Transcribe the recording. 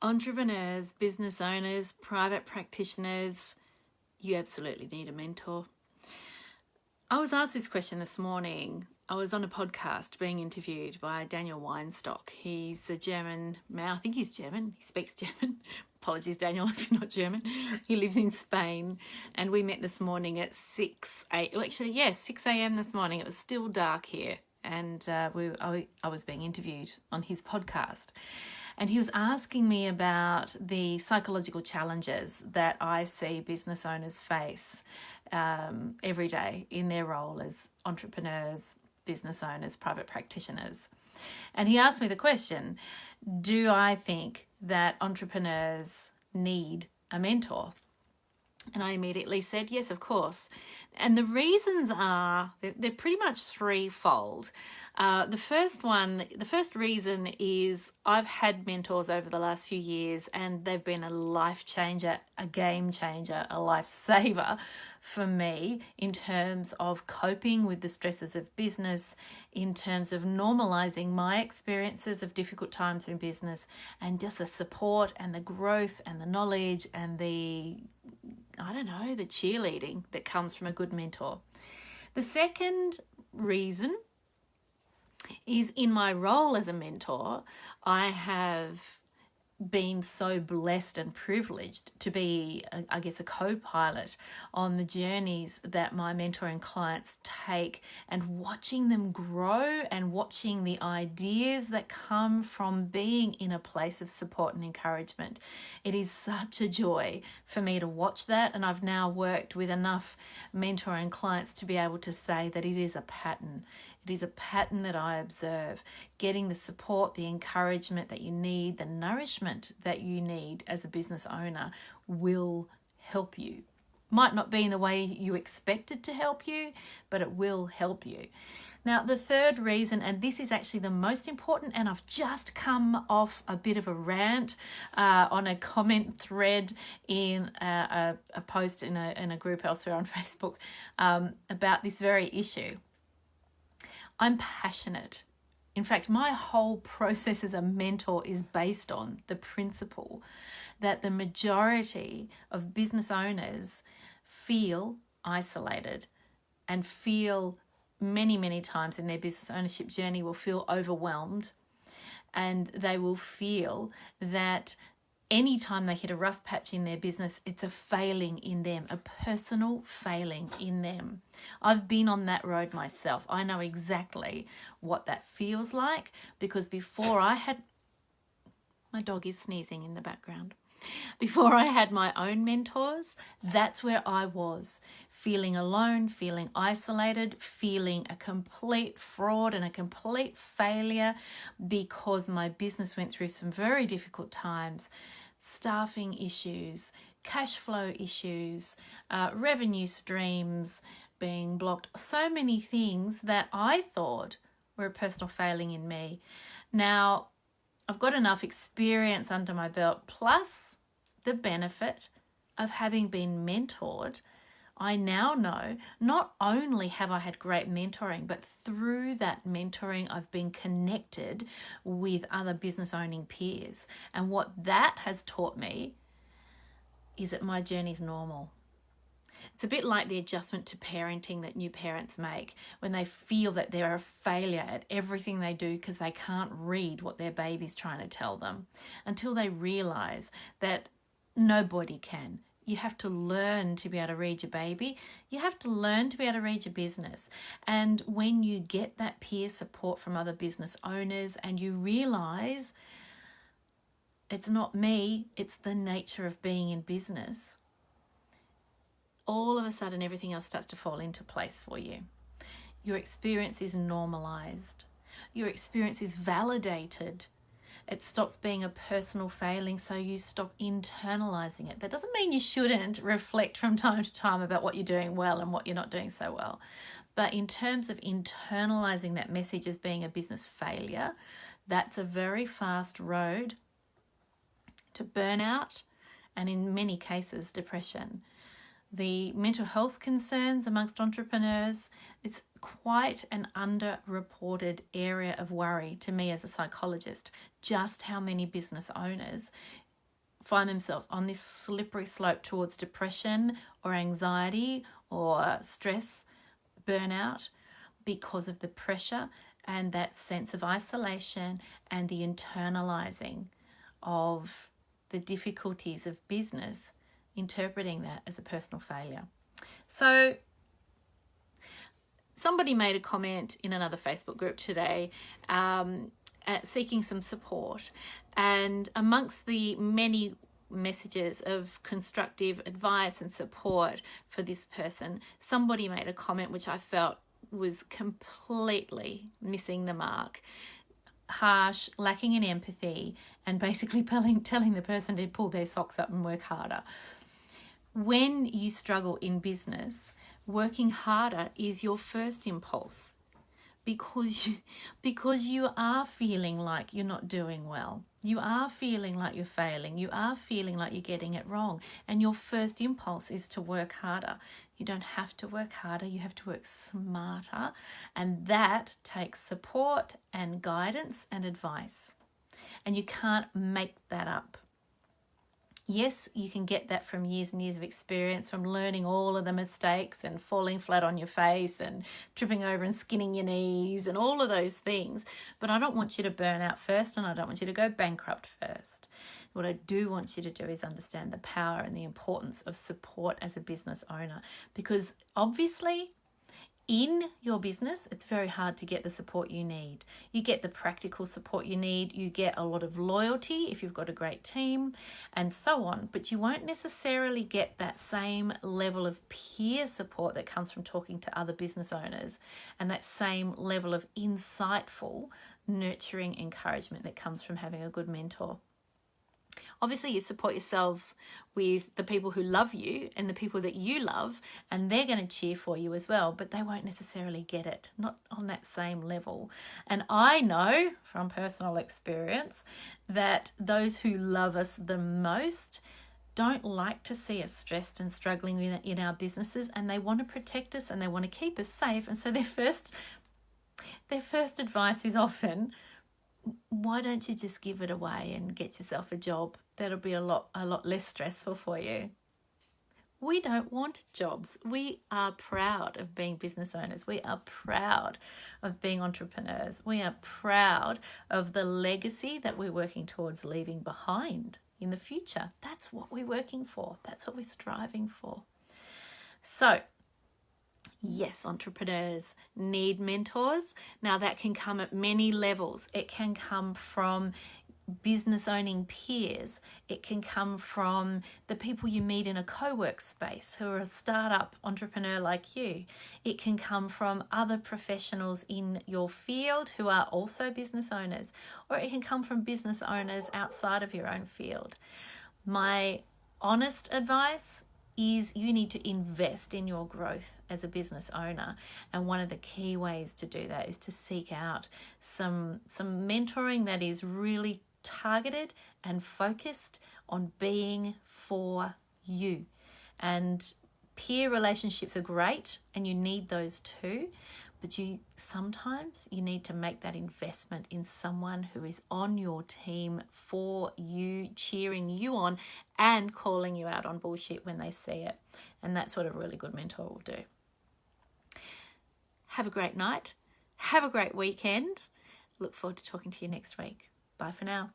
Entrepreneurs, business owners, private practitioners, you absolutely need a mentor. I was asked this question this morning. I was on a podcast being interviewed by Daniel Weinstock. He's a German man. I think he's German. He speaks German. Apologies, Daniel, if you're not German. He lives in Spain. And we met this morning at 6 a.m. this morning. It was still dark here. And I was being interviewed on his podcast. And he was asking me about the psychological challenges that I see business owners face every day in their role as entrepreneurs, business owners, private practitioners. And he asked me the question, do I think that entrepreneurs need a mentor? And I immediately said, yes, of course. And the reasons are, they're pretty much threefold. The first reason is I've had mentors over the last few years and they've been a life changer, a game changer, a lifesaver for me in terms of coping with the stresses of business, in terms of normalizing my experiences of difficult times in business, and just the support and the growth and the knowledge and the cheerleading that comes from a good mentor. The second reason is in my role as a mentor, I have been so blessed and privileged to be, a co-pilot on the journeys that my mentoring clients take, and watching them grow and watching the ideas that come from being in a place of support and encouragement. It is such a joy for me to watch that, and I've now worked with enough mentoring clients to be able to say that it is a pattern. It is a pattern that I observe. Getting the support, the encouragement that you need, the nourishment that you need as a business owner will help you. Might not be in the way you expect it to help you, but it will help you. Now, the third reason, and this is actually the most important, and I've just come off a bit of a rant on a comment thread in a post in a group elsewhere on Facebook about this very issue. I'm passionate. In fact, my whole process as a mentor is based on the principle that the majority of business owners feel isolated and feel many, many times in their business ownership journey will feel overwhelmed, and they will feel that anytime they hit a rough patch in their business, it's a failing in them, a personal failing in them. I've been on that road myself. I know exactly what that feels like, because before I had, my dog is sneezing in the background. Before I had my own mentors, that's where I was, feeling alone, feeling isolated, feeling a complete fraud and a complete failure because my business went through some very difficult times, staffing issues, cash flow issues, revenue streams being blocked, so many things that I thought were a personal failing in me. Now, I've got enough experience under my belt, plus the benefit of having been mentored. I now know not only have I had great mentoring, but through that mentoring, I've been connected with other business owning peers. And what that has taught me is that my journey is normal. It's a bit like the adjustment to parenting that new parents make when they feel that they're a failure at everything they do because they can't read what their baby's trying to tell them, until they realize that nobody can. You have to learn to be able to read your baby. You have to learn to be able to read your business. And when you get that peer support from other business owners and you realize it's not me, it's the nature of being in business, all of a sudden everything else starts to fall into place for you. Your experience is normalized. Your experience is validated. It stops being a personal failing, so you stop internalizing it. That doesn't mean you shouldn't reflect from time to time about what you're doing well and what you're not doing so well. But in terms of internalizing that message as being a business failure, that's a very fast road to burnout and, in many cases, depression. The mental health concerns amongst entrepreneurs, it's quite an underreported area of worry to me as a psychologist, just how many business owners find themselves on this slippery slope towards depression or anxiety or stress, burnout, because of the pressure and that sense of isolation and the internalizing of the difficulties of business, interpreting that as a personal failure. So somebody made a comment in another Facebook group today seeking some support, and amongst the many messages of constructive advice and support for this person, somebody made a comment which I felt was completely missing the mark, harsh, lacking in empathy, and basically telling the person to pull their socks up and work harder. When you struggle in business, working harder is your first impulse, because you are feeling like you're not doing well. You are feeling like you're failing. You are feeling like you're getting it wrong. And your first impulse is to work harder. You don't have to work harder. You have to work smarter. And that takes support and guidance and advice. And you can't make that up. Yes, you can get that from years and years of experience, from learning all of the mistakes and falling flat on your face and tripping over and skinning your knees and all of those things. But I don't want you to burn out first, and I don't want you to go bankrupt first. What I do want you to do is understand the power and the importance of support as a business owner, because obviously in your business, it's very hard to get the support you need. You get the practical support you need, you get a lot of loyalty if you've got a great team, and so on, but you won't necessarily get that same level of peer support that comes from talking to other business owners, and that same level of insightful, nurturing encouragement that comes from having a good mentor. Obviously, you support yourselves with the people who love you and the people that you love, and they're going to cheer for you as well, but they won't necessarily get it, not on that same level. And I know from personal experience that those who love us the most don't like to see us stressed and struggling in our businesses, and they want to protect us and they want to keep us safe. And so their first advice is often, why don't you just give it away and get yourself a job? That'll be a lot less stressful for you. We don't want jobs. We are proud of being business owners. We are proud of being entrepreneurs. We are proud of the legacy that we're working towards leaving behind in the future. That's what we're working for. That's what we're striving for. So, yes, entrepreneurs need mentors. Now, that can come at many levels. It can come from business owning peers. It can come from the people you meet in a co-work space who are a startup entrepreneur like you. It can come from other professionals in your field who are also business owners, or it can come from business owners outside of your own field. My honest advice is you need to invest in your growth as a business owner. And one of the key ways to do that is to seek out some mentoring that is really targeted and focused on being for you. And peer relationships are great, and you need those too, but sometimes you need to make that investment in someone who is on your team for you, cheering you on and calling you out on bullshit when they see it. And that's what a really good mentor will do. Have a great night. Have a great weekend. Look forward to talking to you next week. Bye for now.